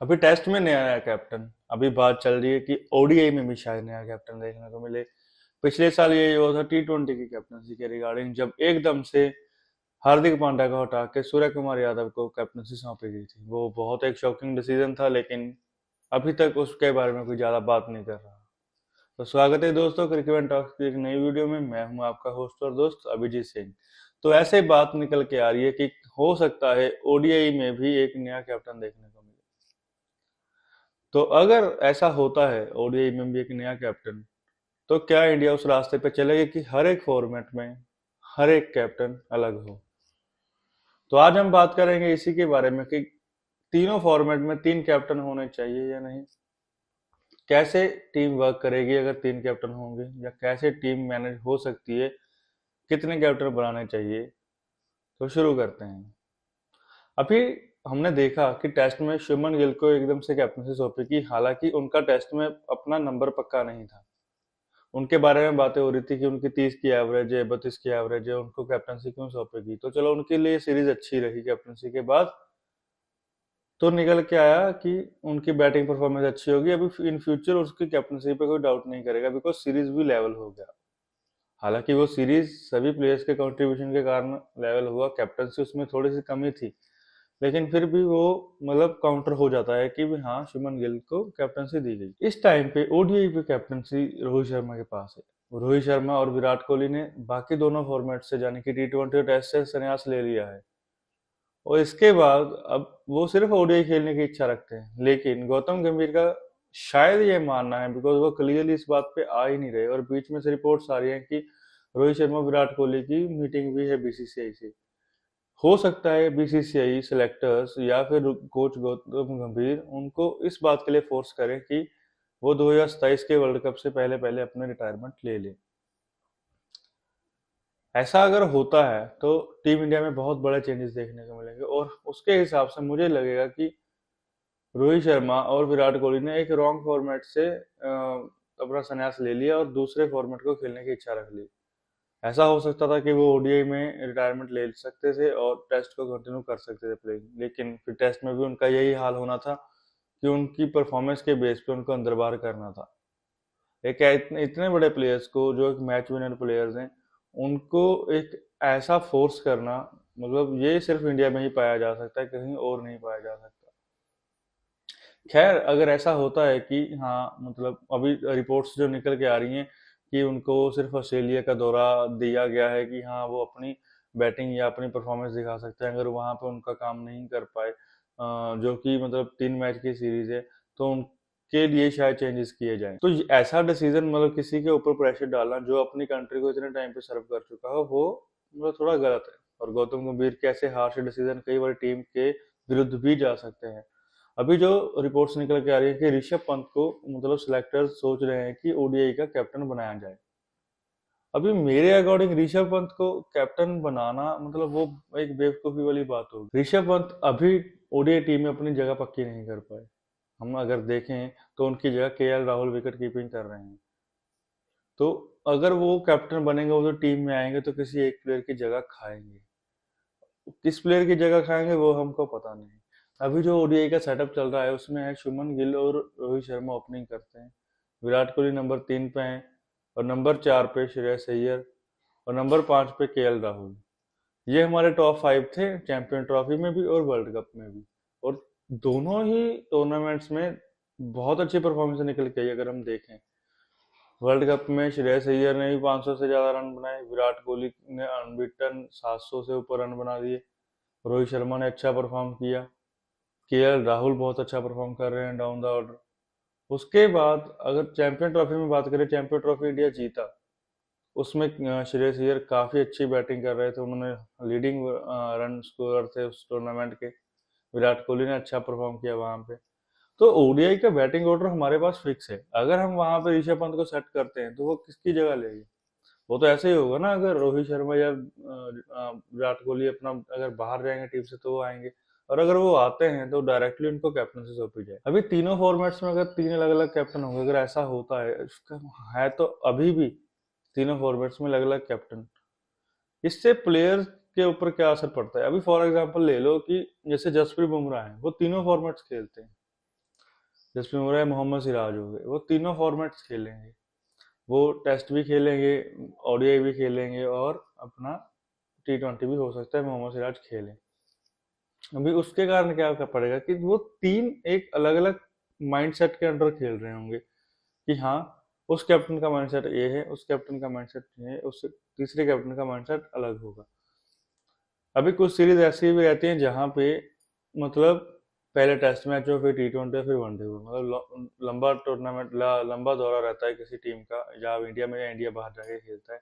अभी टेस्ट में नया नया कैप्टन, अभी बात चल रही है कि ओडीआई में भी शायद नया कैप्टन देखने को मिले। पिछले साल ये हुआ था T20 की कैप्टनसी के रिगार्डिंग, जब एकदम से हार्दिक पांड्या को हटा के सूर्य कुमार यादव को कैप्टनसी सौंपी गई थी। वो बहुत एक शॉकिंग डिसीजन था, लेकिन अभी तक उसके बारे में कोई ज्यादा बात नहीं कर रहा। तो स्वागत है दोस्तों क्रिकेट टॉक्स की एक नई वीडियो में। मैं हूं आपका होस्ट और दोस्त अभिजीत सिंह। तो ऐसे बात निकल के आ रही है कि हो सकता है ओडीआई में भी एक नया कैप्टन देखने को मिले। तो अगर ऐसा होता है ओडीआई में भी एक नया कैप्टन, तो क्या इंडिया उस रास्ते पे चलेगी कि हर एक फॉर्मेट में हर एक कैप्टन अलग हो। तो आज हम बात करेंगे इसी के बारे में कि तीनों फॉर्मेट में तीन कैप्टन होने चाहिए या नहीं, कैसे टीम वर्क करेगी अगर तीन कैप्टन होंगे, या कैसे टीम मैनेज हो सकती है, कितने कैप्टन बनाने चाहिए। तो शुरू करते हैं। अभी हमने देखा कि टेस्ट में शुभमन गिल को एकदम से कैप्टनसी सौंपी की, हालांकि उनका टेस्ट में अपना नंबर पक्का नहीं था। उनके बारे में बातें हो रही थी कि उनकी 30 की एवरेज है, 32 की एवरेज है, उनको कैप्टनसी क्यों सौंपेगी। तो चलो उनके लिए सीरीज अच्छी रही कैप्टनसी के बाद। तो निकल के आया कि उनकी बैटिंग परफॉर्मेंस अच्छी होगी, अभी इन फ्यूचर उसकी कैप्टनसी पे कोई डाउट नहीं करेगा, बिकॉज सीरीज भी लेवल हो गया। हालांकि वो सीरीज सभी प्लेयर्स के कंट्रीब्यूशन के कारण लेवल हुआ, कैप्टनसी उसमें थोड़ी सी कमी थी, लेकिन फिर भी वो मतलब काउंटर हो जाता है कि भी हाँ शुभमन गिल को कैप्टनसी दी गई। इस टाइम पे ओडीआई पे कैप्टनसी रोहित शर्मा के पास है। रोहित शर्मा और विराट कोहली ने बाकी दोनों फॉर्मेट से, यानी कि T20 और टेस्ट से संन्यास ले लिया है, और इसके बाद अब वो सिर्फ ओडीआई खेलने की इच्छा रखते हैं। लेकिन गौतम गंभीर का शायद ये मानना है, बिकॉज वो क्लियरली इस बात पे आ ही नहीं रहे, और बीच में से रिपोर्ट्स आ रही हैं कि रोहित शर्मा विराट कोहली की मीटिंग भी है बीसीसीआई से। हो सकता है बीसीसीआई सेलेक्टर्स या फिर कोच गौतम गंभीर उनको इस बात के लिए फोर्स करें कि वो 2027 के वर्ल्ड कप से पहले पहले अपने रिटायरमेंट ले ले। ऐसा अगर होता है तो टीम इंडिया में बहुत बड़े चेंजेस देखने को मिलेंगे, और उसके हिसाब से मुझे लगेगा कि रोहित शर्मा और विराट कोहली ने एक रॉन्ग फॉर्मेट से अपना संन्यास ले लिया और दूसरे फॉर्मेट को खेलने की इच्छा रख ली। ऐसा हो सकता था कि वो ओडीआई में रिटायरमेंट ले सकते थे और टेस्ट को कंटिन्यू कर सकते थे प्लेइंग, लेकिन फिर टेस्ट में भी उनका यही हाल होना था कि उनकी परफॉर्मेंस के बेस पे उनको अंदर बाहर करना था। एक इतने इतने बड़े प्लेयर्स को जो एक मैच विनर प्लेयर्स हैं, उनको एक ऐसा फोर्स करना, मतलब ये सिर्फ इंडिया में ही पाया जा सकता है, कहीं और नहीं पाया जा सकता। खैर अगर ऐसा होता है कि हाँ, मतलब अभी रिपोर्ट्स जो निकल के आ रही हैं कि उनको सिर्फ ऑस्ट्रेलिया का दौरा दिया गया है कि हाँ वो अपनी बैटिंग या अपनी परफॉर्मेंस दिखा सकते हैं, अगर वहां पे उनका काम नहीं कर पाए, जो कि मतलब 3 मैच की सीरीज है, तो उनके लिए शायद चेंजेस किए जाएं। तो ऐसा डिसीजन, मतलब किसी के ऊपर प्रेशर डालना जो अपनी कंट्री को इतने टाइम पे सर्व कर चुका हो, वो मतलब थोड़ा गलत है। और गौतम गंभीर के ऐसे हार्श डिसीजन कई बार टीम के विरुद्ध भी जा सकते हैं। अभी जो रिपोर्ट्स निकल के आ रही है कि ऋषभ पंत को मतलब सिलेक्टर्स सोच रहे हैं कि ओडीआई का कैप्टन बनाया जाए। अभी मेरे अकॉर्डिंग ऋषभ पंत को कैप्टन बनाना मतलब वो एक बेवकूफी वाली बात होगी। ऋषभ पंत अभी ओडीआई टीम में अपनी जगह पक्की नहीं कर पाए। हम अगर देखें तो उनकी जगह केएल राहुल विकेट कीपिंग कर रहे हैं। तो अगर वो कैप्टन बनेंगे, वो तो टीम में आएंगे तो किसी एक प्लेयर की जगह खाएंगे। किस प्लेयर की जगह खाएंगे वो हमको पता नहीं। अभी जो ओडीआई का सेटअप चल रहा है उसमें है शुभमन गिल और रोहित शर्मा ओपनिंग करते हैं, विराट कोहली नंबर 3 पे हैं, और नंबर 4 पे श्रेयस अय्यर, और नंबर 5 पे केएल राहुल। ये हमारे टॉप 5 थे चैंपियन ट्रॉफी में भी और वर्ल्ड कप में भी, और दोनों ही टूर्नामेंट्स में बहुत अच्छी परफॉर्मेंस निकल के आई। अगर हम देखें वर्ल्ड कप में श्रेयस अय्यर ने भी 500 से ज्यादा रन बनाए, विराट कोहली ने अनबीटन 700 से ऊपर रन बना दिए, रोहित शर्मा ने अच्छा परफॉर्म किया, केएल राहुल बहुत अच्छा परफॉर्म कर रहे हैं डाउन द ऑर्डर। उसके बाद अगर चैंपियन ट्रॉफी में बात करें, चैंपियन ट्रॉफी इंडिया जीता, उसमें श्रेयस अय्यर काफी अच्छी बैटिंग कर रहे थे, उन्होंने लीडिंग रन स्कोरर थे उस टूर्नामेंट के। विराट कोहली ने अच्छा परफॉर्म किया वहां पे। तो ओडीआई का बैटिंग ऑर्डर हमारे पास फिक्स है। अगर हम वहां पे ऋषभ पंत को सेट करते हैं तो वो किसकी जगह लेंगे। वो तो ऐसे ही होगा ना, अगर रोहित शर्मा या विराट कोहली अपना अगर बाहर जाएंगे टीम से तो वो आएंगे, और अगर वो आते हैं तो डायरेक्टली उनको कैप्टनसी सौंपी जाए। अभी तीनों फॉर्मेट्स में अगर तीन अलग अलग कैप्टन होंगे, अगर ऐसा होता है इसका है, तो अभी भी तीनों फॉर्मेट्स में अलग अलग कैप्टन, इससे प्लेयर के ऊपर क्या असर पड़ता है। अभी फॉर एग्जाम्पल ले लो कि जैसे जसप्रीत बुमराह है, वो तीनों फॉर्मेट्स खेलते हैं, जसप्रीत बुमराह, मोहम्मद सिराज हो गए, वो तीनों फॉर्मेट्स खेलेंगे। वो टेस्ट भी खेलेंगे, ओडीआई भी खेलेंगे और अपना T20 भी हो सकता है मोहम्मद सिराज खेलें। अभी उसके कारण क्या पड़ेगा कि वो तीन एक अलग अलग माइंडसेट के अंडर खेल रहे होंगे कि हाँ, उस कैप्टन का माइंडसेट ये है, उस कैप्टन का माइंडसेट ये है, उस तीसरे कैप्टन का माइंडसेट अलग होगा। अभी कुछ सीरीज ऐसी भी रहती हैं जहाँ पे मतलब पहले टेस्ट मैच हो, फिर T20 फिर वनडे हो, मतलब लंबा टूर्नामेंट, लंबा दौरा रहता है किसी टीम का, जहाँ इंडिया में या इंडिया बाहर जाके खेलता है,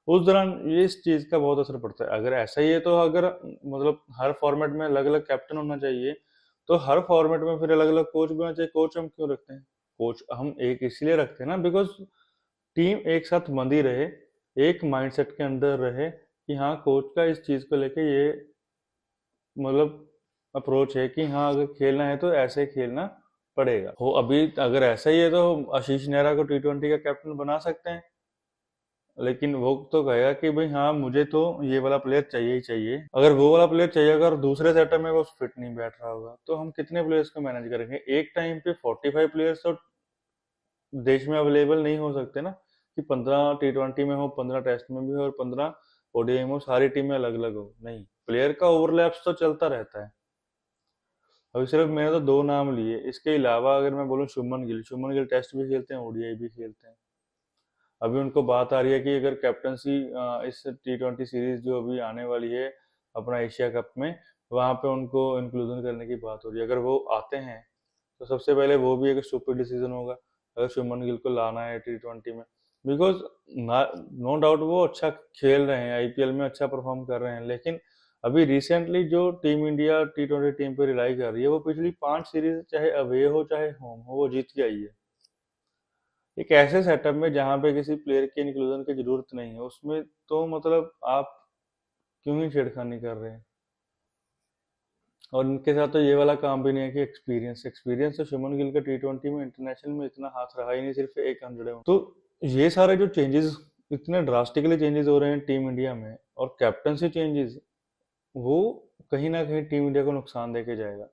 उस दौरान ये इस चीज का बहुत असर पड़ता है। अगर ऐसा ही है तो अगर मतलब हर फॉर्मेट में अलग अलग कैप्टन होना चाहिए, तो हर फॉर्मेट में फिर अलग अलग कोच भी होना चाहिए। कोच हम क्यों रखते हैं? कोच हम एक इसलिए रखते हैं ना, बिकॉज टीम एक साथ बंधी रहे, एक माइंडसेट के अंदर रहे कि हाँ, कोच का इस चीज को लेके ये मतलब अप्रोच है कि हाँ, अगर खेलना है तो ऐसे खेलना पड़ेगा। हो अभी अगर ऐसा ही है तो आशीष नेहरा को T20 का कैप्टन बना सकते हैं, लेकिन वो तो कहेगा कि भाई हाँ, मुझे तो ये वाला प्लेयर चाहिए ही चाहिए। अगर वो वाला प्लेयर चाहिए, अगर दूसरे सेटअप में वो फिट नहीं बैठ रहा होगा, तो हम कितने प्लेयर्स को मैनेज करेंगे? एक टाइम पे 45 प्लेयर्स तो देश में अवेलेबल नहीं हो सकते ना, कि 15 T20 में हो, 15 टेस्ट में भी हो और 15 ओडीआई में हो, सारी टीमें अलग अलग हो। नहीं, प्लेयर का ओवरलैप्स तो चलता रहता है। अभी सिर्फ मैंने तो दो नाम लिए, इसके अलावा अगर मैं बोलूँ शुभमन गिल टेस्ट भी खेलते हैं, ओडीआई भी खेलते हैं। अभी उनको बात आ रही है कि अगर कैप्टनसी इस T20 सीरीज जो अभी आने वाली है अपना एशिया कप में, वहां पे उनको इंक्लूजन करने की बात हो रही है। अगर वो आते हैं तो सबसे पहले वो भी एक स्टूपिड डिसीजन होगा अगर शुभमन गिल को लाना है T20 में, बिकॉज नो डाउट वो अच्छा खेल रहे हैं, आईपीएल में अच्छा परफॉर्म कर रहे हैं, लेकिन अभी रिसेंटली जो टीम इंडिया T20 टीम पे रिलाई कर रही है, वो पिछली 5 सीरीज चाहे अवे हो चाहे होम हो, वो जीत के आई है। एक ऐसे सेटअप में जहां पे किसी प्लेयर के इंक्लूजन की जरूरत नहीं है, उसमें तो मतलब आप क्यों ही छेड़खानी कर रहे हैं? और इनके साथ तो ये वाला काम भी नहीं है कि एक्सपीरियंस एक्सपीरियंस तो शुभमन गिल का T20 में इंटरनेशनल में इतना हाथ रहा ही नहीं, सिर्फ एक 100 है। तो ये सारे जो चेंजेस, इतने ड्रास्टिकली चेंजेस हो रहे हैं टीम इंडिया में, और कैप्टनसी चेंजेस, वो कहीं ना कहीं टीम इंडिया को नुकसान देके जाएगा।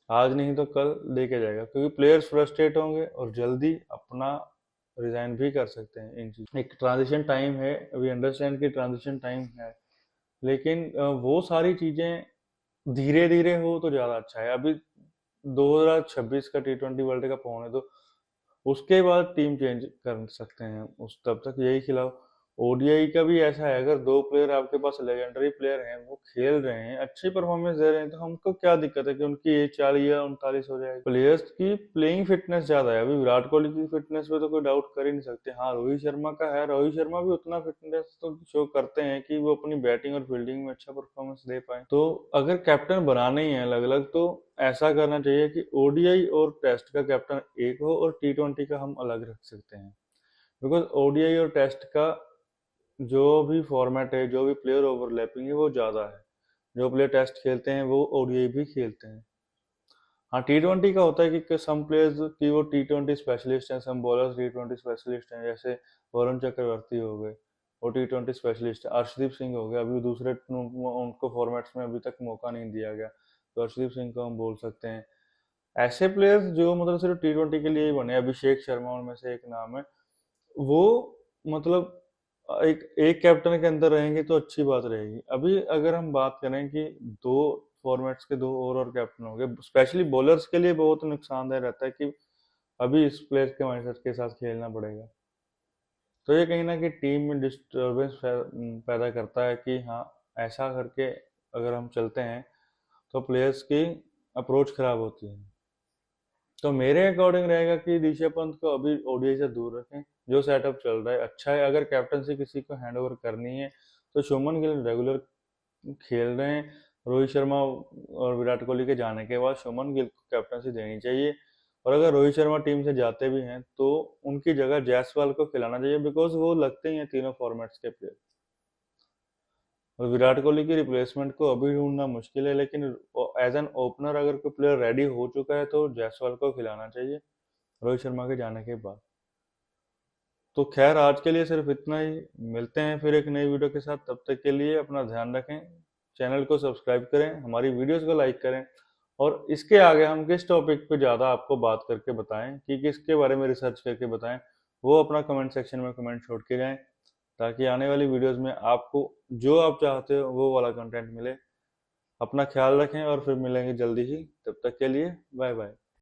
आज नहीं तो कल देके जाएगा, क्योंकि प्लेयर्स फ्रस्ट्रेट होंगे और जल्दी अपना रिजाइन भी कर सकते हैं। इन चीज एक ट्रांजिशन टाइम है, वी अंडरस्टैंड कि ट्रांजिशन टाइम है, लेकिन वो सारी चीजें धीरे धीरे हो तो ज्यादा अच्छा है। अभी 2026 का T20 वर्ल्ड कप होने दो, उसके बाद टीम चेंज कर सकते हैं, उस तब तक यही खिलाओ। ओडीआई का भी ऐसा है, अगर दो प्लेयर आपके पास लेजेंडरी प्लेयर हैं, वो खेल रहे हैं, अच्छी परफॉर्मेंस दे रहे हैं, तो हमको क्या दिक्कत है कि उनकी एज 40 या 39 हो जाएगी? प्लेयर्स की प्लेइंग फिटनेस ज्यादा है। अभी विराट कोहली की फिटनेस पे तो कोई डाउट कर ही नहीं सकते। हाँ, रोहित शर्मा का है, रोहित शर्मा भी उतना फिटनेस तो शो करते हैं कि वो अपनी बैटिंग और फील्डिंग में अच्छा परफॉर्मेंस दे पाए। तो अगर कैप्टन बनाने ही है अलग अलग, तो ऐसा करना चाहिए कि ओडीआई और टेस्ट का कैप्टन एक हो और T20 का हम अलग रख सकते हैं। बिकॉज ओडीआई और टेस्ट का जो भी फॉर्मेट है, जो भी प्लेयर ओवरलैपिंग है, वो ज्यादा है। जो प्लेयर टेस्ट खेलते हैं वो ओडीआई भी खेलते हैं। हाँ, T20 का होता है कि सम प्लेयर्स की वो T20 स्पेशलिस्ट हैं, सम बॉलर्स T20 स्पेशलिस्ट हैं, जैसे वरुण चक्रवर्ती हो गए, वो T20 स्पेशलिस्ट है। अर्शदीप सिंह हो गया, अभी दूसरे उनको फॉर्मेट्स में अभी तक मौका नहीं दिया गया, तो अर्शदीप सिंह को हम बोल सकते हैं। ऐसे प्लेयर्स जो मतलब सिर्फ T20 के लिए ही बने, अभिषेक शर्मा उनमें से एक नाम है, वो मतलब एक एक कैप्टन के अंदर रहेंगे तो अच्छी बात रहेगी। अभी अगर हम बात करें कि दो फॉर्मेट्स के दो और कैप्टन हो गए, स्पेशली बॉलर्स के लिए बहुत नुकसानदायक रहता है कि अभी इस प्लेयर के माइंडसेट के साथ खेलना पड़ेगा। तो ये कहीं ना कहीं टीम में डिस्टर्बेंस पैदा करता है कि हाँ, ऐसा करके अगर हम चलते हैं तो प्लेयर्स की अप्रोच खराब होती है। तो मेरे अकॉर्डिंग रहेगा कि ऋषभ पंत को अभी ओडीआई से दूर रखें। जो सेटअप चल रहा है अच्छा है। अगर कैप्टनसी किसी को हैंड ओवर करनी है तो शुभमन गिल रेगुलर खेल रहे हैं। रोहित शर्मा और विराट कोहली के जाने के बाद शुभमन गिल को कैप्टनसी देनी चाहिए। और अगर रोहित शर्मा टीम से जाते भी हैं तो उनकी जगह जायसवाल को खिलाना चाहिए, बिकॉज वो लगते ही हैं तीनों फॉर्मेट्स के प्लेयर। और विराट कोहली की रिप्लेसमेंट को अभी ढूंढना मुश्किल है, लेकिन एज एन ओपनर अगर कोई प्लेयर रेडी हो चुका है तो जायसवाल को खिलाना चाहिए रोहित शर्मा के जाने के बाद। तो खैर, आज के लिए सिर्फ इतना ही। मिलते हैं फिर एक नई वीडियो के साथ। तब तक के लिए अपना ध्यान रखें, चैनल को सब्सक्राइब करें, हमारी वीडियोस को लाइक करें और इसके आगे हम किस टॉपिक पे ज़्यादा आपको बात करके बताएं, कि किसके बारे में रिसर्च करके बताएं, वो अपना कमेंट सेक्शन में कमेंट छोड़ के जाएं, ताकि आने वाली वीडियोस में आपको जो आप चाहते हो वो वाला कंटेंट मिले। अपना ख्याल रखें और फिर मिलेंगे जल्दी ही, तब तक के लिए बाय बाय।